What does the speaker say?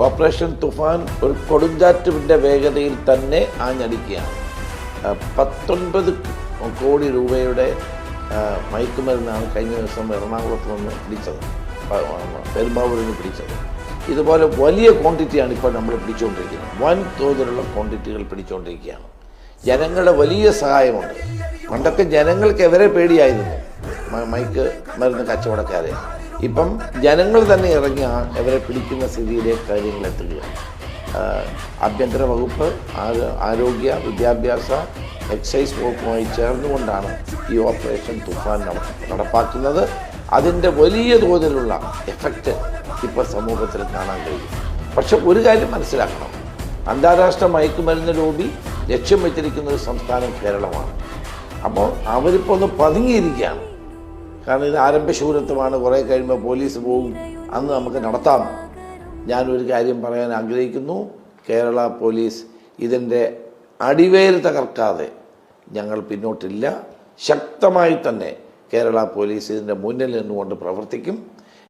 Operation Toofan ഒരു കൊടുങ്കാറ്റിൻ്റെ വേഗതയിൽ തന്നെ ആഞ്ഞടിക്കുകയാണ്. 19 കോടി രൂപയുടെ മയക്കുമരുന്നാണ് കഴിഞ്ഞ ദിവസം എറണാകുളത്ത് നിന്ന് പിടിച്ചത്, പെരുമ്പാവൂരിൽ നിന്ന് പിടിച്ചത്. ഇതുപോലെ വലിയ ക്വാണ്ടിറ്റിയാണ് ഇപ്പോൾ നമ്മൾ പിടിച്ചുകൊണ്ടിരിക്കുന്നത്. വൻ തോതിലുള്ള ക്വാണ്ടിറ്റികൾ പിടിച്ചുകൊണ്ടിരിക്കുകയാണ്. ജനങ്ങളുടെ വലിയ സഹായമുണ്ട്. പണ്ടൊക്കെ ജനങ്ങൾക്ക് എവരെ പേടിയായിരുന്നു മയക്ക് മരുന്ന് കച്ചവടക്കാരെ. ഇപ്പം ജനങ്ങൾ തന്നെ ഇറങ്ങി ഇവരെ പിടിക്കുന്ന സ്ഥിതിയിലേക്ക് കാര്യങ്ങൾ എത്തുകയാണ്. ആഭ്യന്തര വകുപ്പ്, ആരോഗ്യ, വിദ്യാഭ്യാസ, എക്സൈസ് വകുപ്പുമായി ചേർന്നുകൊണ്ടാണ് ഈ ഓപ്പറേഷൻ തുഫാൻ നടപ്പാക്കുന്നത്. അതിൻ്റെ വലിയ തോതിലുള്ള എഫക്റ്റ് ഇപ്പോൾ സമൂഹത്തിൽ കാണാൻ കഴിയും. പക്ഷെ ഒരു കാര്യം മനസ്സിലാക്കണം, അന്താരാഷ്ട്ര മയക്കുമരുന്ന് ലോബി ലക്ഷ്യം വെച്ചിരിക്കുന്ന ഒരു സംസ്ഥാനം കേരളമാണ്. അപ്പോൾ അവരിപ്പോൾ ഒന്ന് പതുങ്ങിയിരിക്കുകയാണ്. കാരണം ഇത് ആരംഭശൂരത്വമാണ്, കുറേ കഴിയുമ്പോൾ പോലീസ് പോകും, അന്ന് നമുക്ക് നടത്താം. ഞാനൊരു കാര്യം പറയാൻ ആഗ്രഹിക്കുന്നു, കേരള പോലീസ് ഇതിൻ്റെ അടിവേര് തകർക്കാതെ ഞങ്ങൾ പിന്നോട്ടില്ല. ശക്തമായി തന്നെ കേരള പോലീസ് ഇതിൻ്റെ മുന്നിൽ നിന്നുകൊണ്ട് പ്രവർത്തിക്കും.